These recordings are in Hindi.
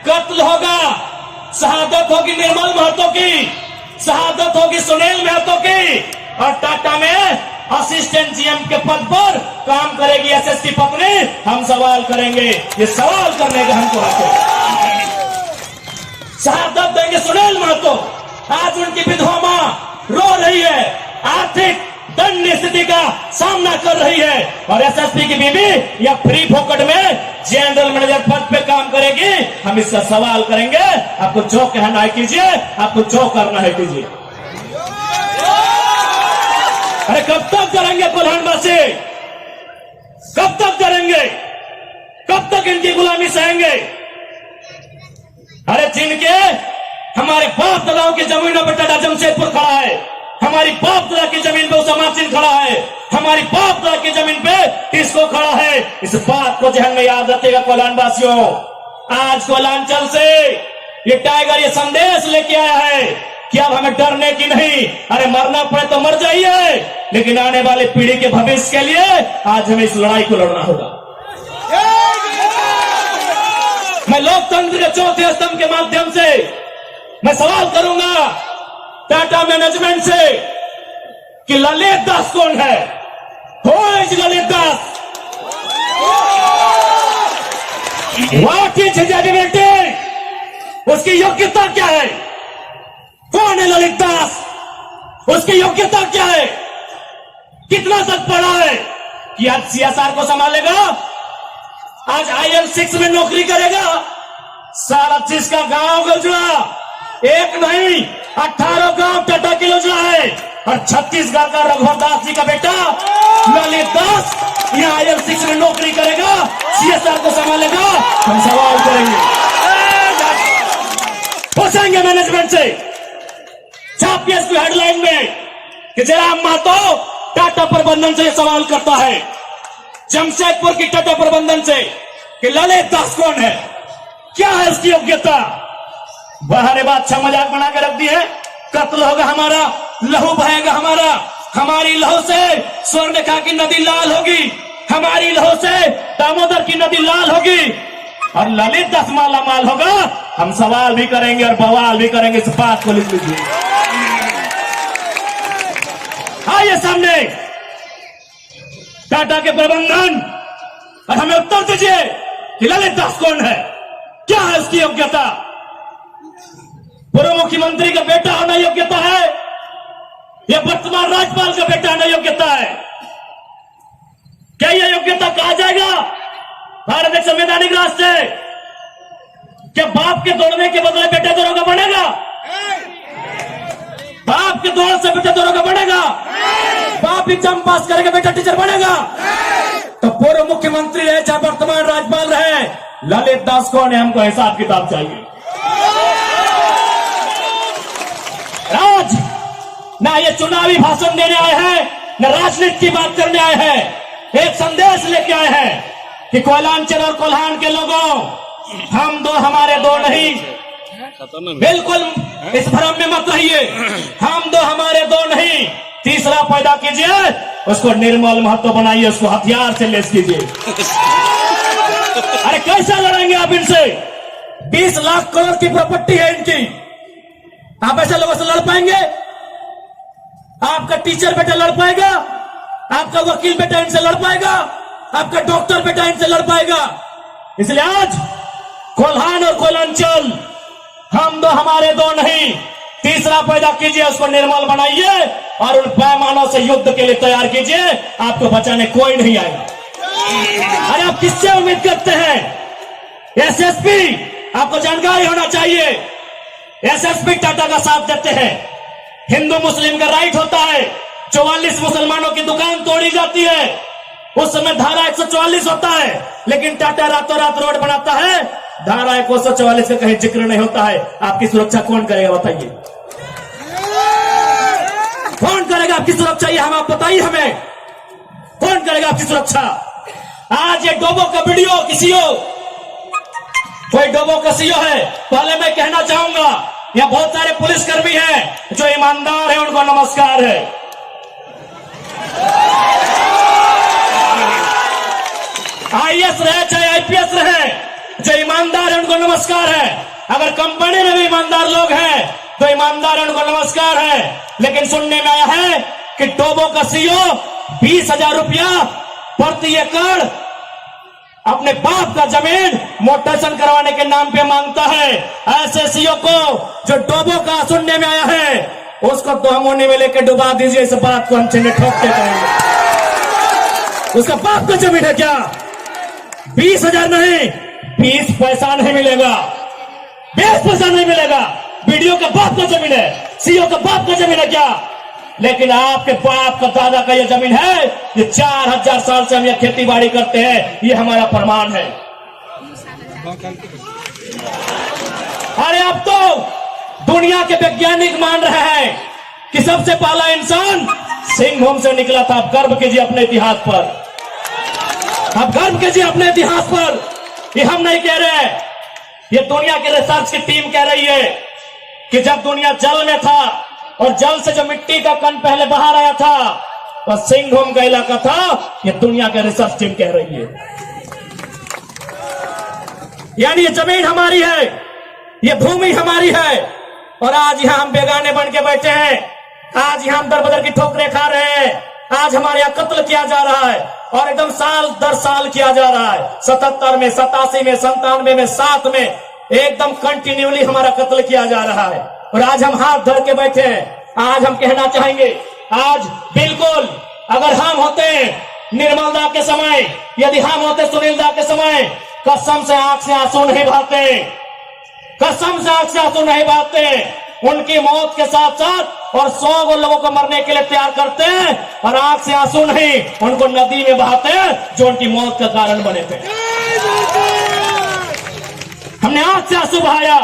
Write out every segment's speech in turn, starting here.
कत्ल होगा, शहादत होगी निर्मल महतो की, शहादत होगी सुनील महतो की, और टाटा में असिस्टेंट जीएम के पद पर काम करेगी एसएसपी पत्नी। हम सवाल करेंगे, ये सवाल करने का हमको हक है। शहादत देंगे सुनील महतो। आज उनकी विधवा मां रो रही है, आर्थिक दंड स्थिति का सामना कर रही है, और एसएसपी की बीबी या फ्री फोकट में जनरल मैनेजर पद पे काम करेगी। हम इसका सवाल करेंगे। आपको जो कहना है कीजिए, आपको जो करना है कीजिए। अरे कब तक करेंगे कोल्हानवासी? कब तक करेंगे? कब तक इनकी गुलामी सहेंगे? अरे जिनके हमारे बाप दादाओं की जमीनों पर टाटा जमशेदपुर खड़ा है, हमारी बाप दादा की जमीन पे उसामा सिंह खड़ा है, हमारी बाप दादा की जमीन पे किसको खड़ा है, इस बात को जहन में याद रखिएगा कोल्हानवासियों। आज कोल्हांचल से ये टाइगर ये संदेश लेके आया है कि अब हमें डरने की नहीं, अरे मरना पड़े तो मर जाइए, लेकिन आने वाली पीढ़ी के भविष्य के लिए आज हमें इस लड़ाई को लड़ना होगा। मैं लोकतंत्र के चौथे स्तंभ के माध्यम से मैं सवाल करूंगा टाटा मैनेजमेंट से कि ललित दास कौन है? Who is Lalit Das? What is his ability? उसकी योग्यता क्या है? कौन है ललित दास? उसकी योग्यता क्या है? कितना तक पढ़ा है कि आज सीएसआर को संभालेगा, आज IL6 में नौकरी करेगा, सारा चीज का गांव गजुआ, एक नहीं 18 गांव टाटा की योजना है, और छत्तीसगढ़ का रघुवर दास जी का बेटा ललित दास यहाँ IL6 में नौकरी करेगा, सीएसआर को संभालेगा। हम सवाल करेंगे, पूछेंगे मैनेजमेंट से, छापिए इसको हेडलाइन में कि जयराम महतो टाटा प्रबंधन से सवाल करता है, जमशेदपुर की टाटा प्रबंधन से, कि ललित दास कौन है, क्या है उसकी योग्यता। बाहर बादशाह मजाक बना के रख दी है, कत्ल होगा हमारा, लहू बहेगा हमारा, हमारी लहू से स्वर्णरेखा की नदी लाल होगी, हमारी लहू से दामोदर की नदी लाल होगी, और ललित दास माला माल होगा। हम सवाल भी करेंगे और बवाल भी करेंगे, इस बात को लिख लीजिए। आइए सामने टाटा के प्रबंधन, और हमें उत्तर दीजिए कि ललित दास कौन है, क्या है उसकी योग्यता। पूर्व मुख्यमंत्री का बेटा होना योग्यता है, या वर्तमान राज्यपाल का बेटा होना योग्यता है? क्या यह योग्यता कहा जाएगा भारत एक संवैधानिक राष्ट्र है? क्या बाप के दौड़ने के बदले बेटा दौड़ोगा बनेगा? बाप के दौड़ से बेटा दौड़ोगा बनेगा? बाप एग्जाम पास करेगा, बेटा टीचर बनेगा? तो पूर्व मुख्यमंत्री रहे चाहे वर्तमान राज्यपाल रहे, ललित दास कौन है, हमको हिसाब किताब चाहिए। आज ना ये चुनावी भाषण देने आए हैं, न राजनीति की बात करने आए हैं, एक संदेश लेके आए हैं कि कोयलांचल और कोल्हान के लोगों, हम दो हमारे दो नहीं, बिल्कुल इस भ्रम में मत रहिए, हम दो हमारे दो नहीं, तीसरा पैदा कीजिए, उसको निर्मल महतो बनाइए, उसको हथियार से लेस कीजिए। अरे कैसे लड़ेंगे आप इनसे? 20 लाख करोड़ की प्रॉपर्टी है इनकी, आप ऐसे लोगों से लड़ पाएंगे? आपका टीचर बेटा लड़ पाएगा? आपका वकील बेटा इनसे लड़ पाएगा? आपका डॉक्टर बेटा इनसे लड़ पाएगा? इसलिए आज कोल्हान और कोयलांचल, हम दो हमारे दो नहीं, तीसरा पैदा कीजिए, उसको निर्मल बनाइए, और उन पैमानों से युद्ध के लिए तैयार कीजिए, आपको बचाने कोई नहीं आएगा। अरे आप किससे उम्मीद करते हैं? एसएसपी, आपको जानकारी होना चाहिए, एसएसपी टाटा का साथ देते हैं। हिंदू मुस्लिम का राइट होता है, 44 मुसलमानों की दुकान तोड़ी जाती है, उस समय धारा 144 होता है, लेकिन टाटा रातों रात रोड बनाता है, धारा 144 का कहीं जिक्र नहीं होता है। आपकी सुरक्षा कौन करेगा बताइए? कौन करेगा आपकी सुरक्षा? ये हम आप बताइए हमें, कौन करेगा आपकी सुरक्षा? आज ये डोबो का वीडियो किसी हो, कोई डोबो का सीओ है, पहले मैं कहना चाहूंगा, यहाँ बहुत सारे पुलिसकर्मी हैं जो ईमानदार हैं, उनको नमस्कार है। आईएएस रहे चाहे आईपीएस रहे, जो ईमानदार है उनको नमस्कार है। अगर कंपनी में भी ईमानदार लोग हैं तो ईमानदार उनको नमस्कार है। लेकिन सुनने में आया है कि डोबो का सीईओ 20,000 रुपया प्रति एकड़ अपने बाप का जमीन मोटेशन करवाने के नाम पे मांगता है। ऐसे सीईओ को जो डोबो का सुनने में आया है उसको तो हम होने में लेकर डुबा दीजिए। इस बात को हम चिन्ह ठोकते करेंगे। उसका बाप का जमीन है क्या? 20,000 नहीं, 20 पैसा नहीं मिलेगा, 20 पैसा नहीं मिलेगा। वीडियो का बाप का जमीन है, सीईओ का बाप का जमीन है क्या? लेकिन आपके बाप का दादा का यह जमीन है। ये 4,000 साल से हम यह खेती बाड़ी करते हैं, ये हमारा प्रमाण है। अरे अब तो दुनिया के वैज्ञानिक मान रहे हैं कि सबसे पहला इंसान सिंहभूम से निकला था। आप गर्व कीजिए अपने इतिहास पर, आप गर्व कीजिए अपने इतिहास पर। ये हम नहीं कह रहे हैं, ये दुनिया की रिसर्च की टीम कह रही है कि जब दुनिया जल में था और जल से जो मिट्टी का कण पहले बाहर आया था वह सिंहभूम का इलाका था। ये दुनिया की रिसर्च टीम कह रही है। यानी ये जमीन हमारी है, ये भूमि हमारी है। और आज यहां हम बेगाने बन के बैठे हैं, आज यहां हम दर बदर की ठोकरें खा रहे हैं। आज हमारे यहां कत्ल किया जा रहा है और एकदम साल दर साल किया जा रहा है। 77 में, 87 में, 97 में, 7 में एकदम कंटिन्यूली हमारा कत्ल किया जा रहा है। और आज हम हाथ धर के बैठे हैं। आज हम कहना चाहेंगे, आज बिल्कुल अगर हम होते निर्मल दा के समय, यदि हम होते सुनील दा के समय, कसम से आंख से आंसू नहीं बहाते, कसम से आंख से आंसू नहीं बहाते। उनकी मौत के साथ साथ और 100 लोगों को मरने के लिए तैयार करते हैं और आंख से आंसू नहीं, उनको नदी में बहाते हैं जो उनकी मौत का कारण बने थे। हमने आंख से आंसू बहाया,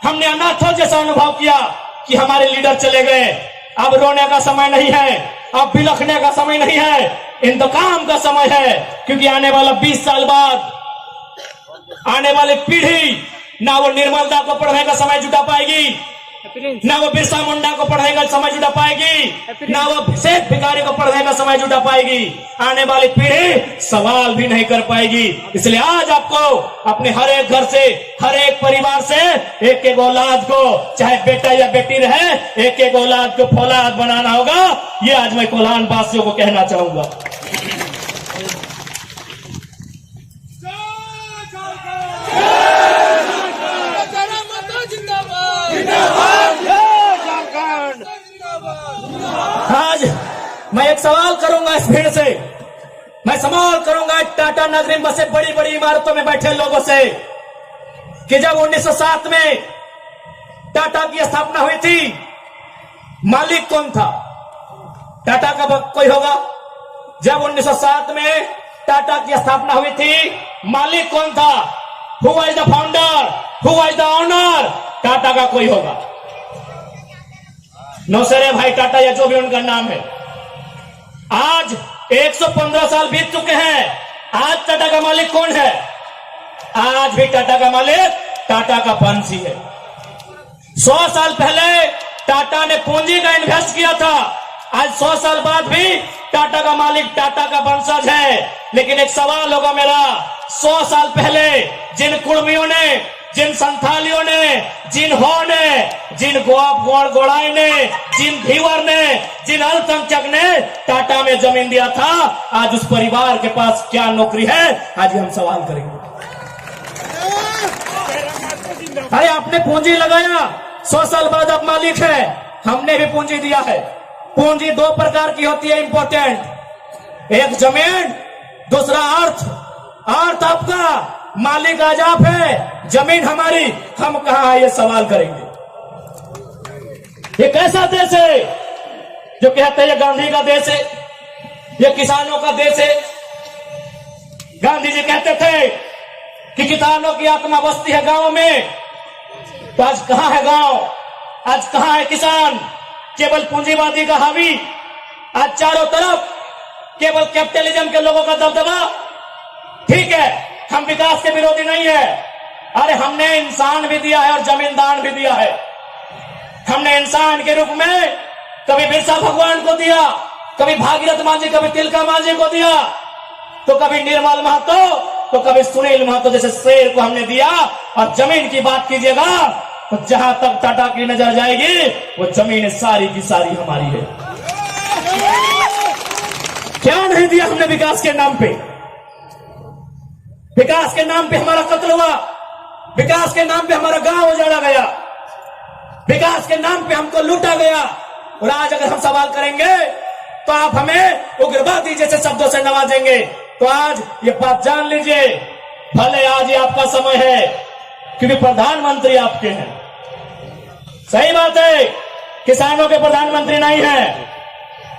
हमने अनाथों जैसा अनुभव किया कि हमारे लीडर चले गए। अब रोने का समय नहीं है, अब बिलखने का समय नहीं है, इंतकाम का समय है। क्योंकि आने वाला 20 साल बाद आने वाली पीढ़ी ना वो निर्मल दा को पढ़ने का समय जुटा पाएगी, ना वो बिरसा मुंडा को पढ़ने का समय जुटा पाएगी, ना वो शेख भिखारी को पढ़ने का समय जुटा पाएगी। आने वाली पीढ़ी सवाल भी नहीं कर पाएगी। इसलिए आज आपको अपने हर एक घर से, हर एक परिवार से एक एक औलाद को, चाहे बेटा या बेटी रहे, एक एक औलाद को फौलाद बनाना होगा। ये आज मैं कोल्हान वासियों को कहना चाहूंगा। आज मैं एक सवाल करूंगा इस भीड़ से, मैं सवाल करूंगा टाटा नगरी में बसे बड़ी बड़ी इमारतों में बैठे लोगों से कि जब 1907 में टाटा की स्थापना हुई थी, मालिक कौन था? टाटा का कोई होगा? जब 1907 में टाटा की स्थापना हुई थी, मालिक कौन था? Who was the founder? Who was the owner? Tata का कोई होगा? नौसेरे भाई टाटा या जो भी उनका नाम है। आज 115 साल बीत चुके हैं। आज टाटा का मालिक कौन है? आज भी टाटा का मालिक टाटा का वंशी है। 100 साल पहले टाटा ने पूंजी का इन्वेस्ट किया था, आज 100 साल बाद भी टाटा का मालिक टाटा का वंशज है। लेकिन एक सवाल होगा मेरा, 100 साल पहले जिन कुर्मियों ने, जिन संथालियों ने, जिन हो ने, जिन गोड़ाई ने, जिन धीवर ने, जिन अल्पसंख्यक ने टाटा में जमीन दिया था, आज उस परिवार के पास क्या नौकरी है? आज हम सवाल करेंगे। अरे आपने पूंजी लगाया, 100 साल बाद आप मालिक है। हमने भी पूंजी दिया है। पूंजी 2 प्रकार की होती है इंपॉर्टेंट, एक जमीन, दूसरा अर्थ। अर्थ आपका, मालिक आज आप है, जमीन हमारी, हम कहां है? ये सवाल करेंगे। ये कैसा देश है जो कहते हैं ये गांधी का देश है, ये किसानों का देश है? गांधी जी कहते थे कि किसानों की आत्मा बसती है गांव में। तो आज कहां है गांव? आज कहां है किसान? केवल पूंजीवादी का हावी, आज चारों तरफ केवल कैपिटलिज्म के लोगों का दबदबा। ठीक है, हम विकास के विरोधी नहीं है। अरे हमने इंसान भी दिया है और जमींदार भी दिया है। हमने इंसान के रूप में कभी बिरसा भगवान को दिया, कभी भागीरथ मांझी, कभी तिलका मांझी को दिया, तो कभी निर्मल महतो तो कभी सुनील महतो जैसे शेर को हमने दिया। और जमीन की बात कीजिएगा तो जहां तक टाटा की नजर जाएगी वो जमीन सारी की सारी हमारी है। क्या नहीं दिया हमने विकास के नाम पे? विकास के नाम पे हमारा कत्ल हुआ, विकास के नाम पे हमारा गांव उजाड़ा गया, विकास के नाम पे हमको लूटा गया। और आज अगर हम सवाल करेंगे तो आप हमें उग्रवादी जैसे शब्दों से नवाजेंगे। तो आज ये बात जान लीजिए, भले आज ये आपका समय है क्योंकि प्रधानमंत्री आपके हैं। सही बात है, किसानों के प्रधानमंत्री नहीं है।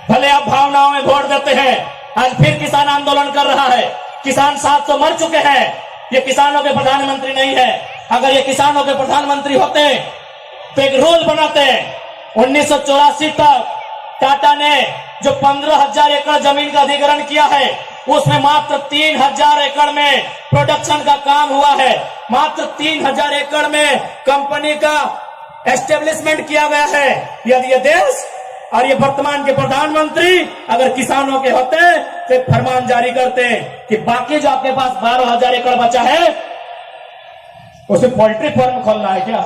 भले आप भावनाओं में वोट देते हैं, आज फिर किसान आंदोलन कर रहा है, किसान 700 मर चुके हैं। ये किसानों के प्रधानमंत्री नहीं है। अगर ये किसानों के प्रधानमंत्री होते तो एक रूल बनाते। 1984 तक टाटा ने जो 15,000 एकड़ जमीन का अधिग्रहण किया है उसमें मात्र 3,000 एकड़ में प्रोडक्शन का काम हुआ है। मात्र 3,000 एकड़ में कंपनी का एस्टेब्लिशमेंट किया गया है। यदि ये देश और ये वर्तमान के प्रधानमंत्री अगर किसानों के होते तो एक फरमान जारी करते कि बाकी जो आपके पास 12,000 एकड़ बचा है उसमें पोल्ट्री फार्म खोलना है क्या?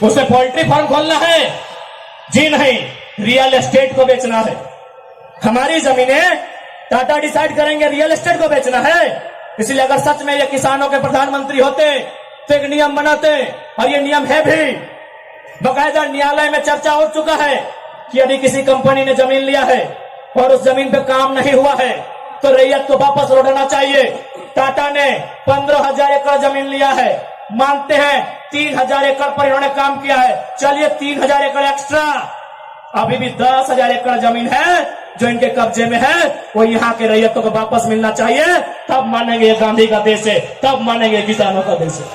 उसे पोल्ट्री फार्म खोलना है? जी नहीं, रियल एस्टेट को बेचना है। हमारी जमीनें टाटा डिसाइड करेंगे रियल एस्टेट को बेचना है। इसलिए अगर सच में ये किसानों के प्रधानमंत्री होते तो एक नियम बनाते, और ये नियम है भी, बकायदा न्यायालय में चर्चा हो चुका है कि यदि किसी कंपनी ने जमीन लिया है और उस जमीन पे काम नहीं हुआ है तो रैयत को वापस लौटाना चाहिए। टाटा ने 15,000 एकड़ जमीन लिया है, मानते हैं 3,000 एकड़ पर इन्होंने काम किया है, चलिए 3,000 एकड़ एक्स्ट्रा, अभी भी 10,000 एकड़ जमीन है जो इनके कब्जे में है, वो यहाँ के रैयतों को वापस मिलना चाहिए। तब मानेंगे गांधी का देश है, तब मानेंगे किसानों का देश है।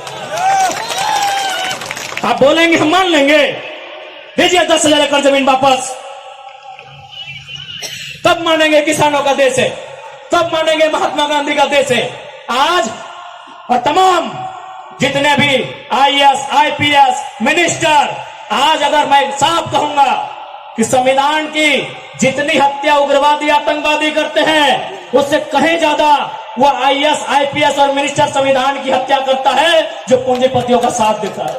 आप बोलेंगे हम मान लेंगे, दीजिए 10,000 एकड़ जमीन वापस, तब मानेंगे किसानों का देश है, तब मानेंगे महात्मा गांधी का देश है। आज और तमाम जितने भी IAS, IPS मिनिस्टर, आज अगर मैं साफ कहूंगा कि संविधान की जितनी हत्या उग्रवादी आतंकवादी करते हैं उससे कहीं ज्यादा वो IAS, IPS और मिनिस्टर संविधान की हत्या करता है जो पूंजीपतियों का साथ देता है।